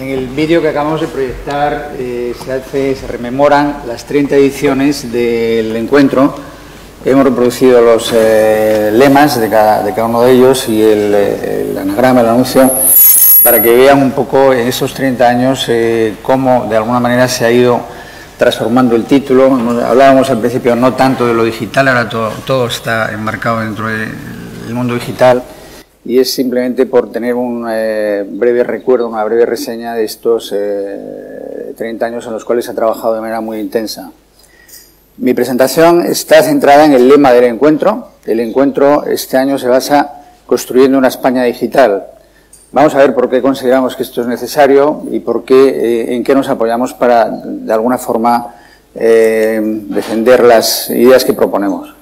En el vídeo que acabamos de proyectar se rememoran las 30 ediciones del encuentro. Hemos reproducido los lemas de cada uno de ellos y el anagrama, el anuncio, para que vean un poco en esos 30 años cómo de alguna manera se ha ido transformando el título. Hablábamos al principio no tanto de lo digital, ahora todo está enmarcado dentro del mundo digital. Y es simplemente por tener un breve recuerdo, una breve reseña de estos 30 años en los cuales se ha trabajado de manera muy intensa. Mi presentación está centrada en el lema del encuentro. El encuentro este año se basa construyendo una España digital. Vamos a ver por qué consideramos que esto es necesario y por qué, en qué nos apoyamos para, de alguna forma, defender las ideas que proponemos.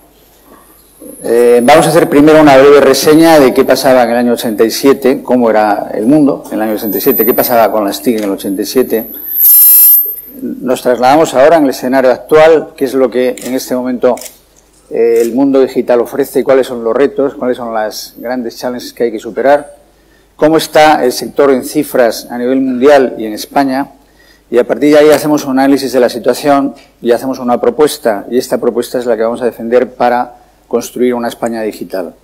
Vamos a hacer primero una breve reseña de qué pasaba en el año 87, cómo era el mundo en el año 87, qué pasaba con las TIC en el 87. Nos trasladamos ahora en el escenario actual, qué es lo que en este momento el mundo digital ofrece, cuáles son los retos, cuáles son las grandes challenges que hay que superar, cómo está el sector en cifras a nivel mundial y en España, y a partir de ahí hacemos un análisis de la situación y hacemos una propuesta, y esta propuesta es la que vamos a defender para construir una España digital.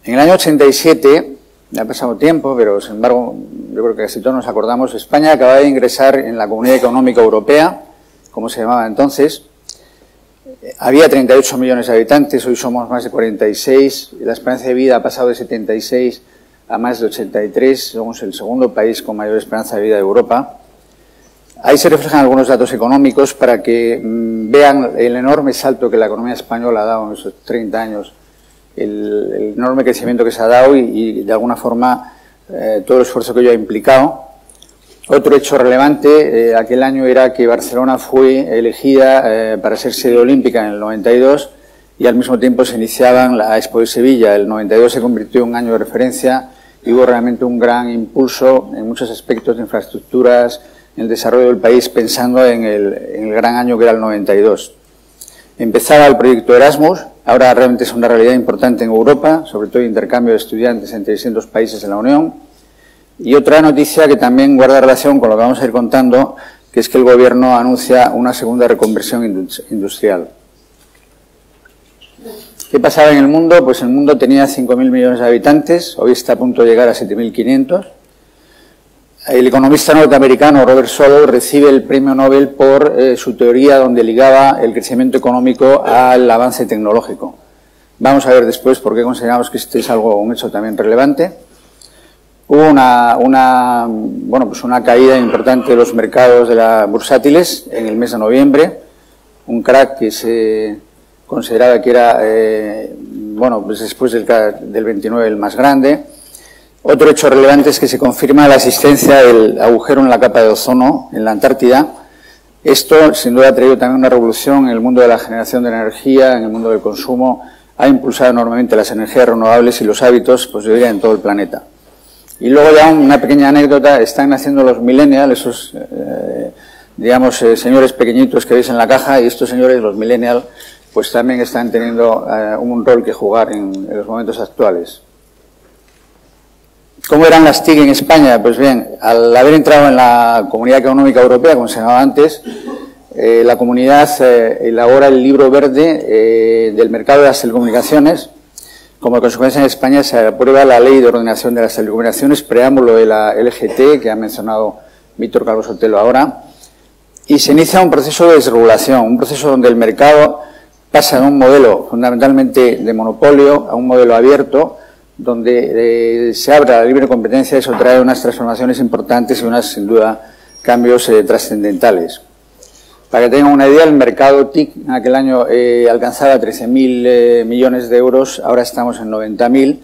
En el año 87, ya ha pasado tiempo, pero sin embargo yo creo que casi todos nos acordamos, España acababa de ingresar en la Comunidad Económica Europea, como se llamaba entonces. Había 38 millones de habitantes, hoy somos más de 46, la esperanza de vida ha pasado de 76 a más de 83, somos el segundo país con mayor esperanza de vida de Europa. Ahí se reflejan algunos datos económicos para que vean el enorme salto que la economía española ha dado en esos 30 años, el enorme crecimiento que se ha dado y de alguna forma todo el esfuerzo que ello ha implicado. Otro hecho relevante aquel año era que Barcelona fue elegida para ser sede olímpica en el 92 y al mismo tiempo se iniciaban la Expo de Sevilla. El 92 se convirtió en un año de referencia y hubo realmente un gran impulso en muchos aspectos de infraestructuras, en el desarrollo del país, pensando en el gran año que era el 92. Empezaba el proyecto Erasmus, ahora realmente es una realidad importante en Europa, sobre todo el intercambio de estudiantes entre distintos países de la Unión. Y otra noticia que también guarda relación con lo que vamos a ir contando, que es que el Gobierno anuncia una segunda reconversión industrial. ¿Qué pasaba en el mundo? Pues el mundo tenía 5.000 millones de habitantes, hoy está a punto de llegar a 7.500. El economista norteamericano Robert Solow recibe el premio Nobel por su teoría donde ligaba el crecimiento económico al avance tecnológico. Vamos a ver después por qué consideramos que esto es un hecho también relevante. Hubo una caída importante de los mercados de las bursátiles en el mes de noviembre, un crack que se consideraba que era, después del 29 el más grande. Otro hecho relevante es que se confirma la existencia del agujero en la capa de ozono en la Antártida. Esto, sin duda, ha traído también una revolución en el mundo de la generación de energía, en el mundo del consumo. Ha impulsado enormemente las energías renovables y los hábitos, pues yo diría, en todo el planeta. Y luego ya una pequeña anécdota, están naciendo los millennials, esos, señores pequeñitos que veis en la caja, y estos señores, los millennials, pues también están teniendo un rol que jugar en los momentos actuales. ¿Cómo eran las TIC en España? Pues bien, al haber entrado en la Comunidad Económica Europea, como se llamaba antes, la comunidad elabora el libro verde del mercado de las telecomunicaciones. Como consecuencia en España se aprueba la Ley de Ordenación de las Telecomunicaciones, preámbulo de la LGT, que ha mencionado Víctor Calvo Sotelo ahora, y se inicia un proceso de desregulación, un proceso donde el mercado pasa de un modelo fundamentalmente de monopolio a un modelo abierto, donde se abra la libre competencia. Eso trae unas transformaciones importantes y unas, sin duda, cambios trascendentales. Para que tengan una idea, el mercado TIC en aquel año alcanzaba 13.000 millones de euros, ahora estamos en 90.000,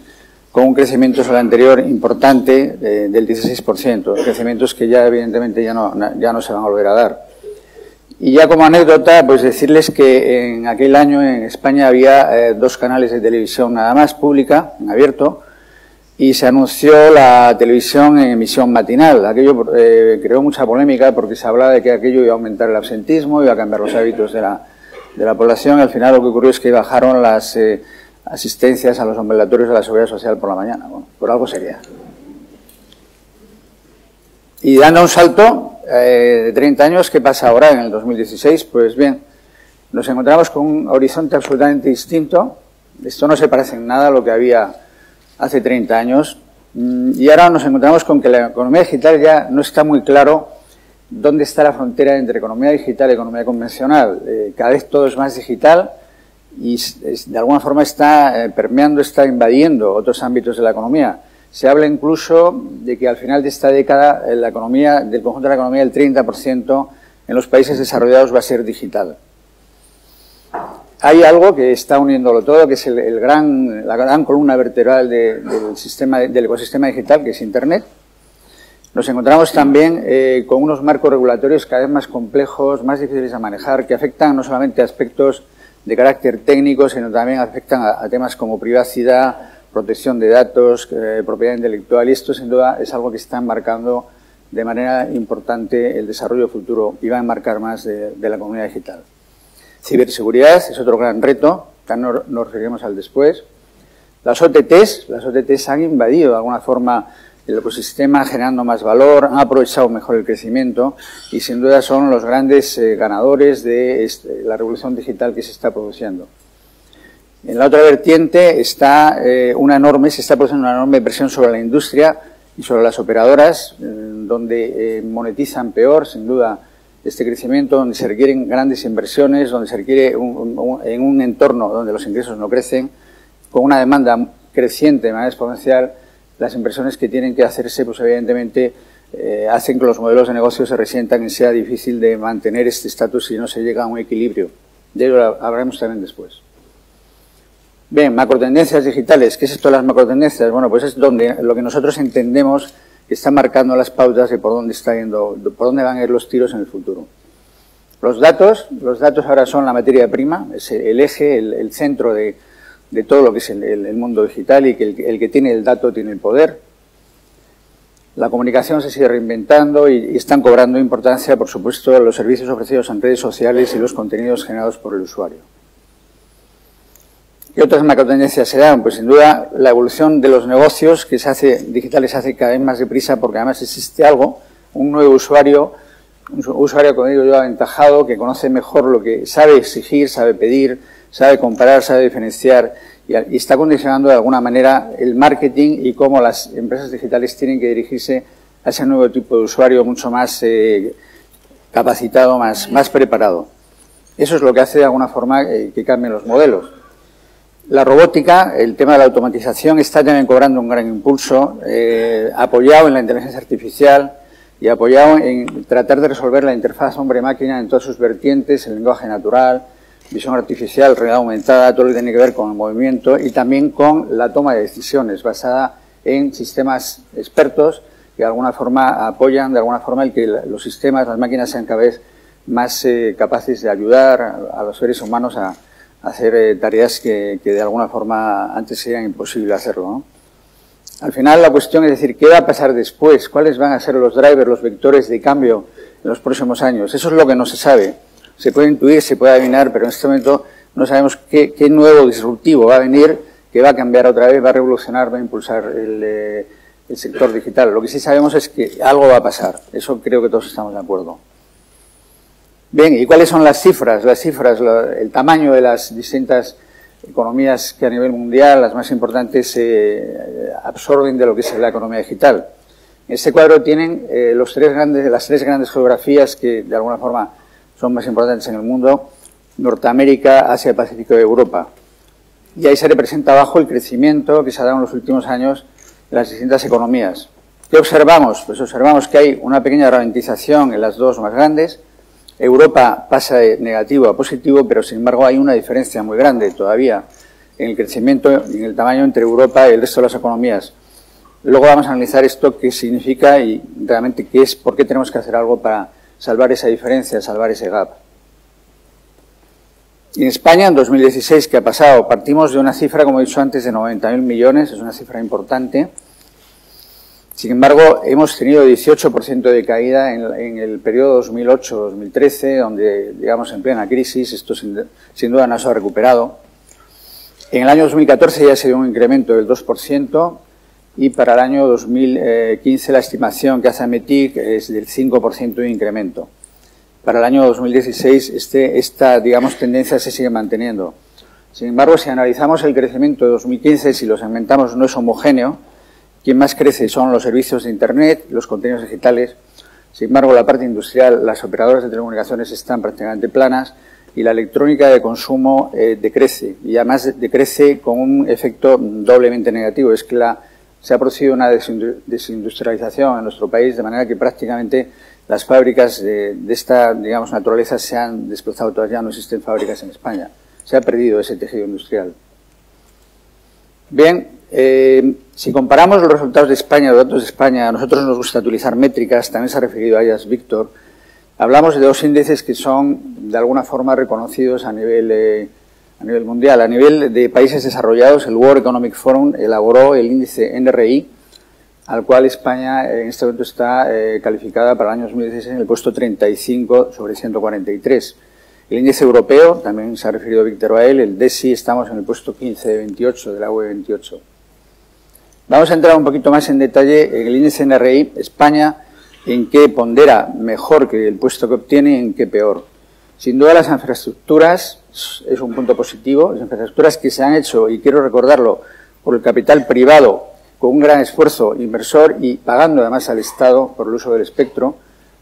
con un crecimiento sobre el anterior importante del 16%, crecimientos que ya evidentemente ya no se van a volver a dar. Y ya como anécdota, pues decirles que en aquel año en España había 2 canales de televisión nada más, pública, en abierto, y se anunció la televisión en emisión matinal. Aquello creó mucha polémica porque se hablaba de que aquello iba a aumentar el absentismo, iba a cambiar los hábitos de la población, y al final lo que ocurrió es que bajaron las asistencias a los ambulatorios de la Seguridad Social por la mañana. Bueno, por algo sería. Y dando un salto de 30 años, ¿qué pasa ahora en el 2016? Pues bien, nos encontramos con un horizonte absolutamente distinto. Esto no se parece en nada a lo que había hace 30 años. Y ahora nos encontramos con que la economía digital ya no está muy claro dónde está la frontera entre economía digital y economía convencional. Cada vez todo es más digital y de alguna forma está permeando, está invadiendo otros ámbitos de la economía. Se habla incluso de que al final de esta década la economía, del conjunto de la economía, el 30% en los países desarrollados va a ser digital. Hay algo que está uniéndolo todo, que es la gran columna vertebral del ecosistema digital, que es Internet. Nos encontramos también con unos marcos regulatorios cada vez más complejos, más difíciles de manejar, que afectan no solamente a aspectos de carácter técnico, sino también afectan a temas como privacidad, protección de datos, propiedad intelectual, y esto sin duda es algo que está enmarcando de manera importante el desarrollo futuro y va a enmarcar más de la economía digital. Ciberseguridad es otro gran reto, ya nos referiremos al después. Las OTTs han invadido de alguna forma el ecosistema generando más valor, han aprovechado mejor el crecimiento y sin duda son los grandes ganadores de la revolución digital que se está produciendo. En la otra vertiente está se está produciendo una enorme presión sobre la industria y sobre las operadoras, donde monetizan peor, sin duda, este crecimiento, donde se requieren grandes inversiones, donde se requiere en un entorno donde los ingresos no crecen, con una demanda creciente de manera exponencial, las inversiones que tienen que hacerse, pues evidentemente hacen que los modelos de negocio se resientan y sea difícil de mantener este estatus si no se llega a un equilibrio. De ello hablaremos también después. Bien, macrotendencias digitales. ¿Qué es esto de las macrotendencias? Bueno, pues es donde lo que nosotros entendemos que está marcando las pautas de por dónde van a ir los tiros en el futuro. Los datos ahora son la materia prima, es el eje, el centro de todo lo que es el mundo digital y que el que tiene el dato tiene el poder. La comunicación se sigue reinventando y están cobrando importancia, por supuesto, los servicios ofrecidos en redes sociales y los contenidos generados por el usuario. ¿Qué otras macrotendencias se dan? Pues sin duda la evolución de los negocios digitales se hace cada vez más deprisa porque además existe un nuevo usuario, como digo yo, aventajado, que conoce mejor lo que sabe exigir, sabe pedir, sabe comparar, sabe diferenciar y está condicionando de alguna manera el marketing y cómo las empresas digitales tienen que dirigirse a ese nuevo tipo de usuario mucho más capacitado, más preparado. Eso es lo que hace de alguna forma que cambien los modelos. La robótica, el tema de la automatización, está también cobrando un gran impulso, apoyado en la inteligencia artificial y apoyado en tratar de resolver la interfaz hombre-máquina en todas sus vertientes, el lenguaje natural, visión artificial, realidad aumentada, todo lo que tiene que ver con el movimiento y también con la toma de decisiones basada en sistemas expertos que de alguna forma apoyan, de alguna forma, el que los sistemas, las máquinas sean cada vez más capaces de ayudar a los seres humanos a hacer tareas que de alguna forma antes serían imposible hacerlo, ¿no? Al final la cuestión es decir, ¿qué va a pasar después? ¿Cuáles van a ser los drivers, los vectores de cambio en los próximos años? Eso es lo que no se sabe. Se puede intuir, se puede adivinar, pero en este momento no sabemos qué nuevo disruptivo va a venir, que va a cambiar otra vez, va a revolucionar, va a impulsar el sector digital. Lo que sí sabemos es que algo va a pasar. Eso creo que todos estamos de acuerdo. Bien, ¿y cuáles son las cifras? El tamaño de las distintas economías que a nivel mundial, las más importantes, absorben de lo que es la economía digital. En este cuadro tienen las tres grandes geografías que de alguna forma son más importantes en el mundo: Norteamérica, Asia, Pacífico y Europa. Y ahí se representa abajo el crecimiento que se ha dado en los últimos años de las distintas economías. ¿Qué observamos? Pues observamos que hay una pequeña ralentización en las dos más grandes. Europa pasa de negativo a positivo, pero sin embargo hay una diferencia muy grande todavía en el crecimiento y en el tamaño entre Europa y el resto de las economías. Luego vamos a analizar esto, qué significa y realmente por qué tenemos que hacer algo para salvar esa diferencia, salvar ese gap. Y en España, en 2016, ¿qué ha pasado? Partimos de una cifra, como he dicho antes, de 90.000 millones, es una cifra importante. Sin embargo, hemos tenido 18% de caída en el periodo 2008-2013, donde, digamos, en plena crisis, esto sin duda no se ha recuperado. En el año 2014 ya se dio un incremento del 2%, y para el año 2015 la estimación que hace AMETIC es del 5% de incremento. Para el año 2016 esta, digamos, tendencia se sigue manteniendo. Sin embargo, si analizamos el crecimiento de 2015, si lo segmentamos, no es homogéneo. Quien más crece son los servicios de Internet, los contenidos digitales. Sin embargo, la parte industrial, las operadoras de telecomunicaciones están prácticamente planas y la electrónica de consumo decrece. Y además decrece con un efecto doblemente negativo. Es que se ha producido una desindustrialización en nuestro país, de manera que prácticamente las fábricas de esta, digamos, naturaleza se han desplazado. Todavía no existen fábricas en España. Se ha perdido ese tejido industrial. Bien, si comparamos los resultados de España, los datos de España, a nosotros nos gusta utilizar métricas, también se ha referido a ellas Víctor. Hablamos de dos índices que son, de alguna forma, reconocidos a nivel mundial. A nivel de países desarrollados, el World Economic Forum elaboró el índice NRI, al cual España en este momento está calificada para el año 2016 en el puesto 35 sobre 143. El índice europeo, también se ha referido Víctor a él, el DESI, estamos en el puesto 15 de 28, de la UE 28. Vamos a entrar un poquito más en detalle en el índice NRI, España, en qué pondera mejor que el puesto que obtiene, en qué peor. Sin duda las infraestructuras es un punto positivo, las infraestructuras que se han hecho, y quiero recordarlo, por el capital privado, con un gran esfuerzo inversor y pagando además al Estado por el uso del espectro,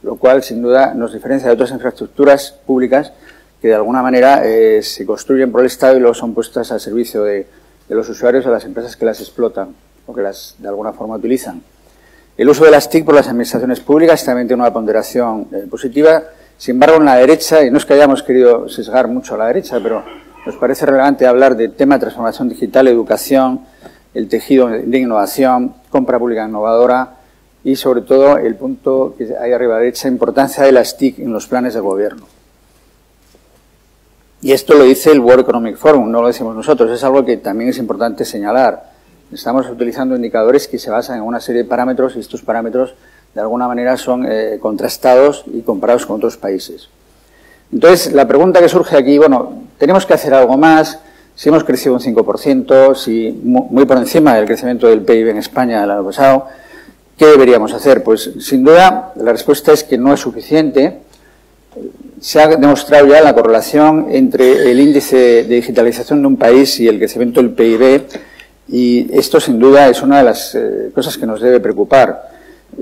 lo cual sin duda nos diferencia de otras infraestructuras públicas que de alguna manera se construyen por el Estado y luego son puestas al servicio de los usuarios o de las empresas que las explotan o que las de alguna forma utilizan. El uso de las TIC por las administraciones públicas también tiene una ponderación positiva. Sin embargo, en la derecha, y no es que hayamos querido sesgar mucho a la derecha, pero nos parece relevante hablar del tema de transformación digital, educación, el tejido de innovación, compra pública innovadora y, sobre todo, el punto que hay arriba a la derecha, importancia de las TIC en los planes de gobierno. Y esto lo dice el World Economic Forum, no lo decimos nosotros, es algo que también es importante señalar. Estamos utilizando indicadores que se basan en una serie de parámetros y estos parámetros, de alguna manera, son contrastados y comparados con otros países. Entonces, la pregunta que surge aquí, bueno, tenemos que hacer algo más. Si hemos crecido un 5%, si muy por encima del crecimiento del PIB en España el año pasado, ¿qué deberíamos hacer? Pues, sin duda, la respuesta es que no es suficiente. Se ha demostrado ya la correlación entre el índice de digitalización de un país y el crecimiento del PIB, y esto, sin duda, es una de las cosas que nos debe preocupar.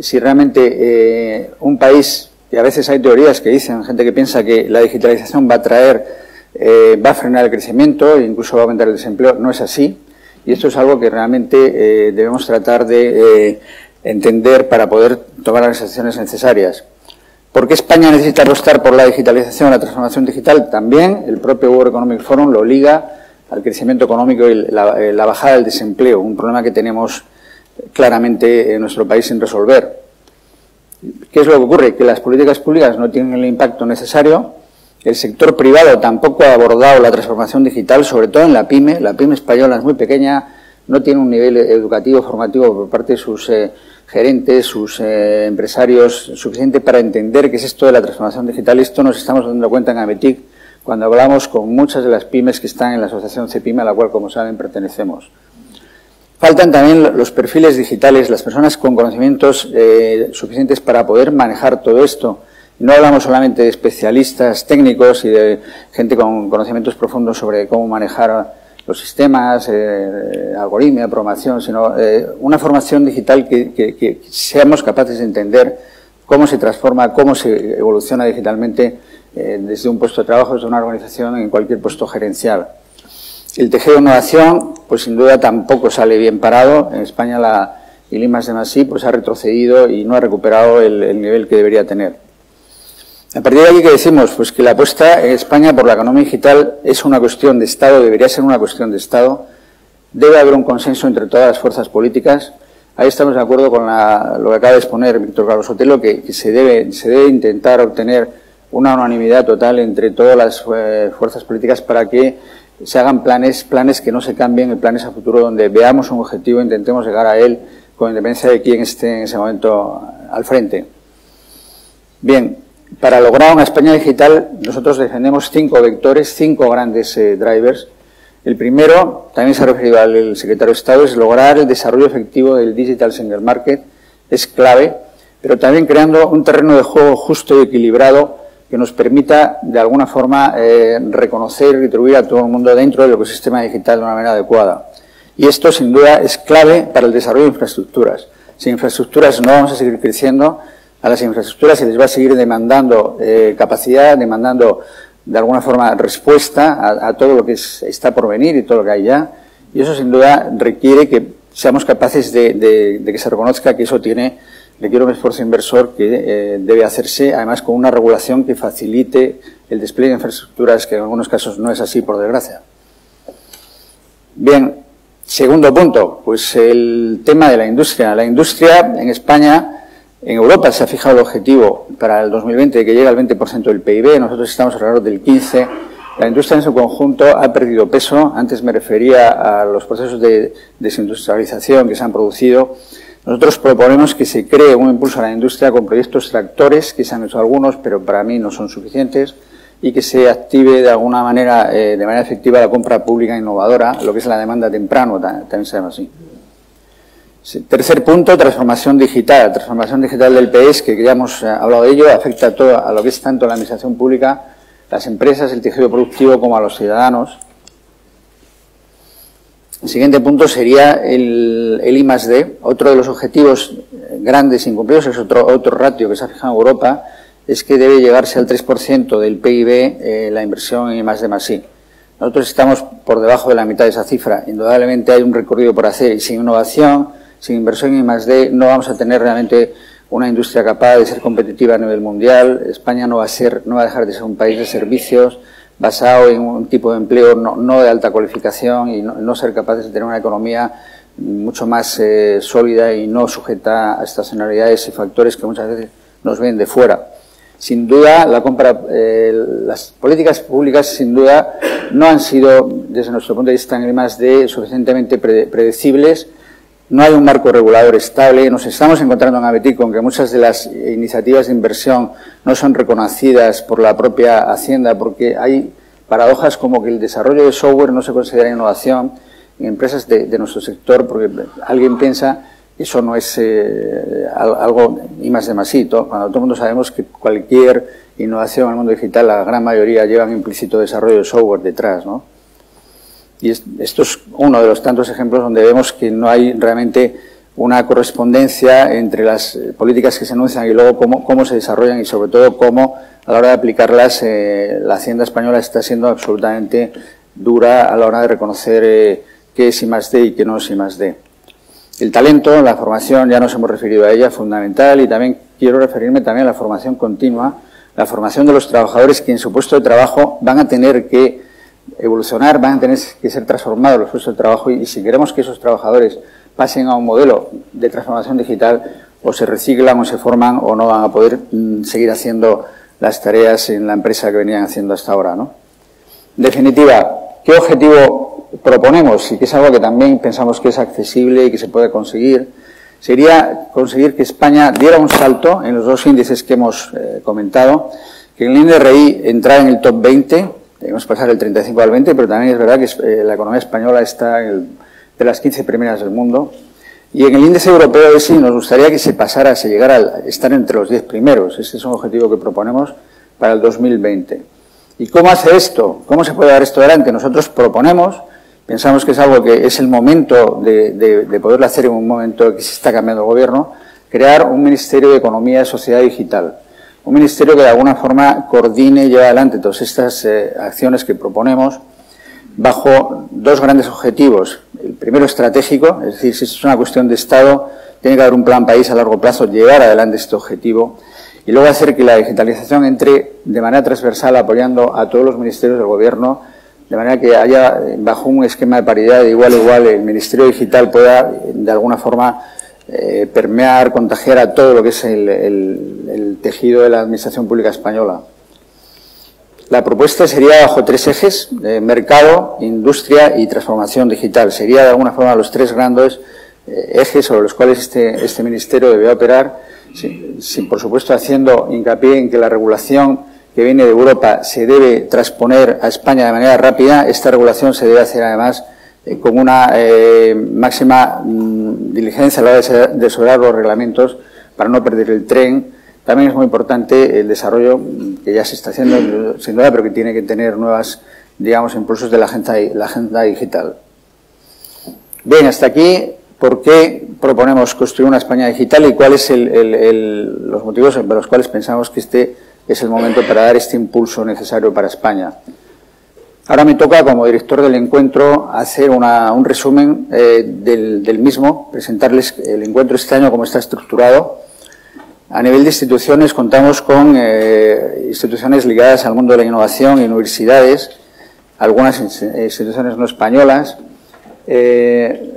Si realmente un país, y a veces hay teorías que dicen, gente que piensa que la digitalización va a frenar el crecimiento e incluso va a aumentar el desempleo, no es así. Y esto es algo que realmente debemos tratar de entender para poder tomar las decisiones necesarias. ¿Por qué España necesita apostar por la digitalización, la transformación digital? También el propio World Economic Forum lo liga al crecimiento económico y la bajada del desempleo, un problema que tenemos claramente en nuestro país sin resolver. ¿Qué es lo que ocurre? Que las políticas públicas no tienen el impacto necesario. El sector privado tampoco ha abordado la transformación digital, sobre todo en la PYME. La PYME española es muy pequeña, no tiene un nivel educativo, formativo por parte de sus gerentes, sus empresarios, suficiente para entender qué es esto de la transformación digital. Esto nos estamos dando cuenta en AMETIC cuando hablamos con muchas de las pymes que están en la asociación CEPYME, a la cual, como saben, pertenecemos. Faltan también los perfiles digitales, las personas con conocimientos suficientes para poder manejar todo esto. No hablamos solamente de especialistas técnicos y de gente con conocimientos profundos sobre cómo manejar los sistemas, algoritmia, programación, sino una formación digital que seamos capaces de entender cómo se transforma, cómo se evoluciona digitalmente desde un puesto de trabajo, desde una organización, en cualquier puesto gerencial. El tejido de innovación, pues sin duda tampoco sale bien parado. En España la I+D+I pues ha retrocedido y no ha recuperado el nivel que debería tener. A partir de aquí, ¿qué decimos? Pues que la apuesta en España por la economía digital es una cuestión de Estado, debería ser una cuestión de Estado. Debe haber un consenso entre todas las fuerzas políticas. Ahí estamos de acuerdo con lo que acaba de exponer Víctor Carlos Sotelo, que se debe intentar obtener una unanimidad total entre todas las fuerzas políticas para que se hagan planes que no se cambien, planes a futuro donde veamos un objetivo e intentemos llegar a él con independencia de quién esté en ese momento al frente. Bien, para lograr una España digital nosotros defendemos 5 vectores, 5 grandes drivers. El primero, también se ha referido al secretario de Estado, es lograr el desarrollo efectivo del Digital Single Market, es clave, pero también creando un terreno de juego justo y equilibrado que nos permita, de alguna forma, reconocer y retribuir a todo el mundo dentro del ecosistema digital de una manera adecuada. Y esto, sin duda, es clave para el desarrollo de infraestructuras. Sin infraestructuras no vamos a seguir creciendo. A las infraestructuras se les va a seguir demandando capacidad, demandando, de alguna forma, respuesta a todo lo que está por venir y todo lo que hay ya. Y eso, sin duda, requiere que seamos capaces de que se reconozca que eso requiere un esfuerzo inversor que debe hacerse, además, con una regulación que facilite el despliegue de infraestructuras, que en algunos casos no es así, por desgracia. Bien, segundo punto, pues el tema de la industria. La industria en España, en Europa se ha fijado el objetivo para el 2020 de que llegue al 20% del PIB, nosotros estamos alrededor del 15%. La industria en su conjunto ha perdido peso. Antes me refería a los procesos de desindustrialización que se han producido. Nosotros proponemos que se cree un impulso a la industria con proyectos tractores, que se han hecho algunos, pero para mí no son suficientes, y que se active de alguna manera, de manera efectiva, la compra pública innovadora, lo que es la demanda temprano, también se llama así. Tercer punto, transformación digital. La transformación digital del país, que ya hemos hablado de ello, afecta a lo que es tanto la administración pública, las empresas, el tejido productivo, como a los ciudadanos. El siguiente punto sería el I+D. Otro de los objetivos grandes incumplidos es otro ratio que se ha fijado en Europa, es que debe llegarse al 3% del PIB la inversión en I+D+I. Nosotros estamos por debajo de la mitad de esa cifra. Indudablemente hay un recorrido por hacer y sin innovación, sin inversión en I+D, no vamos a tener realmente una industria capaz de ser competitiva a nivel mundial. España no va a dejar de ser un país de servicios, basado en un tipo de empleo no de alta cualificación y no ser capaces de tener una economía mucho más sólida y no sujeta a estacionalidades y factores que muchas veces nos ven de fuera. Sin duda, las políticas públicas, sin duda, no han sido, desde nuestro punto de vista en I+D, suficientemente predecibles. No hay un marco regulador estable. Nos estamos encontrando en Abetic con que muchas de las iniciativas de inversión no son reconocidas por la propia Hacienda, porque hay paradojas como que el desarrollo de software no se considera innovación en empresas de nuestro sector, porque alguien piensa que eso no es algo I+D+I, cuando todo el mundo sabemos que cualquier innovación en el mundo digital, la gran mayoría lleva un implícito desarrollo de software detrás, ¿no? Y esto es uno de los tantos ejemplos donde vemos que no hay realmente una correspondencia entre las políticas que se anuncian y luego cómo se desarrollan y sobre todo cómo a la hora de aplicarlas la Hacienda española está siendo absolutamente dura a la hora de reconocer qué es I+D y qué no es I+D. El talento, la formación, ya nos hemos referido a ella, fundamental, y también quiero referirme también a la formación continua, la formación de los trabajadores que en su puesto de trabajo van a tener que evolucionar, van a tener que ser transformados los puestos de trabajo y si queremos que esos trabajadores pasen a un modelo de transformación digital, o se reciclan o se forman o no van a poder seguir haciendo las tareas en la empresa que venían haciendo hasta ahora, ¿no? En definitiva, ¿qué objetivo proponemos? Y que es algo que también pensamos que es accesible y que se puede conseguir. Sería conseguir que España diera un salto en los dos índices que hemos comentado, que en el NRI entrara en el top 20, debemos pasar del 35 al 20, pero también es verdad que la economía española está de las 15 primeras del mundo. Y en el índice europeo de sí nos gustaría que se llegara a estar entre los 10 primeros. Ese es un objetivo que proponemos para el 2020. ¿Y cómo hacer esto? ¿Cómo se puede dar esto adelante? Nosotros proponemos, pensamos que es algo que es el momento de poderlo hacer en un momento que se está cambiando el gobierno, crear un Ministerio de Economía y Sociedad Digital. Un ministerio que de alguna forma coordine y lleve adelante todas estas acciones que proponemos bajo dos grandes objetivos. El primero estratégico, es decir, si es una cuestión de Estado, tiene que haber un plan país a largo plazo, llevar adelante este objetivo y luego hacer que la digitalización entre de manera transversal apoyando a todos los ministerios del Gobierno, de manera que haya bajo un esquema de paridad de igual a igual el Ministerio Digital pueda de alguna forma permear, contagiar a todo lo que es el tejido de la Administración Pública Española. La propuesta sería bajo tres ejes, mercado, industria y transformación digital. Sería de alguna forma los tres grandes ejes sobre los cuales este ministerio debe operar, por supuesto haciendo hincapié en que la regulación que viene de Europa se debe transponer a España de manera rápida. Esta regulación se debe hacer además con una máxima diligencia a la hora de desarrollar los reglamentos para no perder el tren. También es muy importante el desarrollo que ya se está haciendo, sin duda, pero que tiene que tener nuevas, digamos, impulsos de la agenda digital. Bien, hasta aquí, ¿por qué proponemos construir una España digital y cuáles son los motivos por los cuales pensamos que este es el momento para dar este impulso necesario para España? Ahora me toca, como director del encuentro, hacer un resumen del mismo, presentarles el encuentro este año, cómo está estructurado. A nivel de instituciones, contamos con instituciones ligadas al mundo de la innovación y universidades, algunas instituciones no españolas,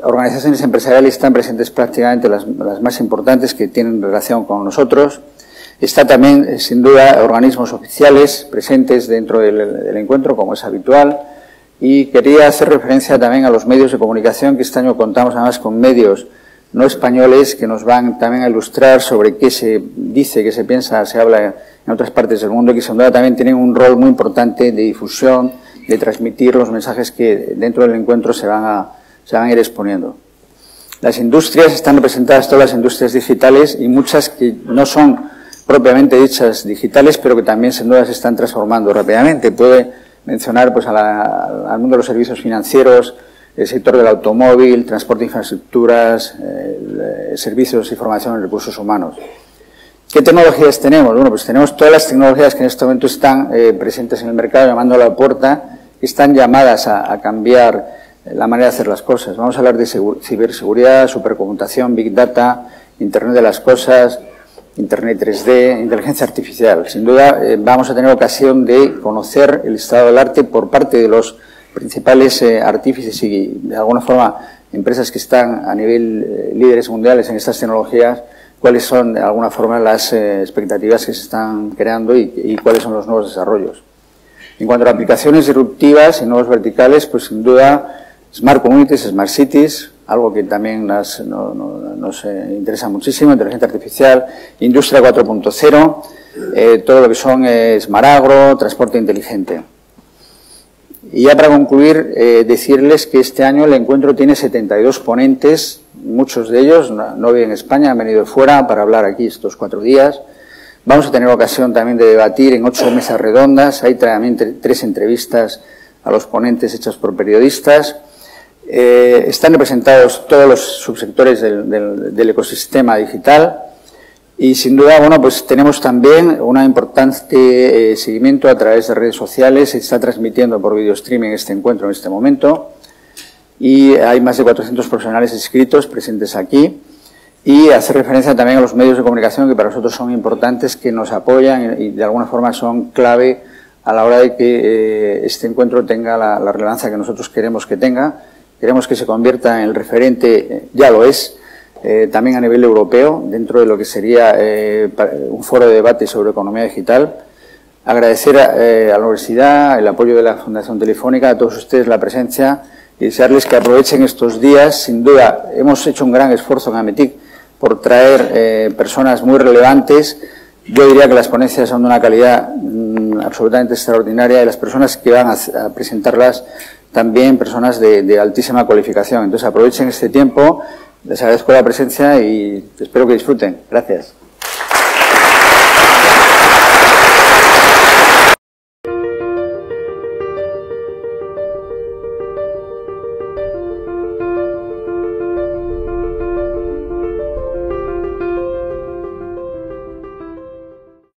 organizaciones empresariales están presentes prácticamente las más importantes que tienen relación con nosotros. Está también, sin duda, organismos oficiales presentes dentro del encuentro, como es habitual. Y quería hacer referencia también a los medios de comunicación, que este año contamos además con medios no españoles que nos van también a ilustrar sobre qué se dice, qué se piensa, se habla en otras partes del mundo, y que sin duda también tienen un rol muy importante de difusión, de transmitir los mensajes que dentro del encuentro se van a ir exponiendo. Las industrias están representadas, todas las industrias digitales, y muchas que no son propiamente dichas digitales, pero que también sin duda se están transformando rápidamente. Puede mencionar pues al mundo de los servicios financieros, el sector del automóvil, transporte de infraestructuras, servicios y formación en recursos humanos. ¿Qué tecnologías tenemos? Bueno, pues tenemos todas las tecnologías que en este momento están presentes en el mercado, llamando a la puerta, que están llamadas a cambiar la manera de hacer las cosas. Vamos a hablar de ciberseguridad, supercomputación, Big Data, Internet de las Cosas, Internet 3D, inteligencia artificial. Sin duda vamos a tener ocasión de conocer el estado del arte por parte de los principales artífices y, de alguna forma, empresas que están a nivel líderes mundiales en estas tecnologías, cuáles son, de alguna forma, las expectativas que se están creando y cuáles son los nuevos desarrollos. En cuanto a aplicaciones disruptivas y nuevos verticales, pues sin duda, Smart Communities, Smart Cities, algo que también nos interesa muchísimo, inteligencia artificial, industria 4.0, todo lo que son Smart Agro, transporte inteligente. Y ya para concluir, decirles que este año el encuentro tiene 72 ponentes, muchos de ellos no viven en España, han venido de fuera para hablar aquí estos 4 días. Vamos a tener ocasión también de debatir en 8 mesas redondas, hay también 3 entrevistas a los ponentes hechas por periodistas. Están representados todos los subsectores del ecosistema digital y sin duda, bueno, pues tenemos también un importante seguimiento a través de redes sociales. Se está transmitiendo por video streaming este encuentro en este momento y hay más de 400 profesionales inscritos presentes aquí, y hacer referencia también a los medios de comunicación que para nosotros son importantes, que nos apoyan y de alguna forma son clave a la hora de que este encuentro tenga la relevancia que nosotros queremos que tenga. Queremos que se convierta en el referente, ya lo es, también a nivel europeo, dentro de lo que sería un foro de debate sobre economía digital. Agradecer a la universidad, el apoyo de la Fundación Telefónica, a todos ustedes la presencia y desearles que aprovechen estos días. Sin duda, hemos hecho un gran esfuerzo en Ametic por traer personas muy relevantes. Yo diría que las ponencias son de una calidad absolutamente extraordinaria y las personas que van a presentarlas también personas de altísima cualificación. Entonces aprovechen este tiempo, les agradezco la presencia y espero que disfruten. Gracias.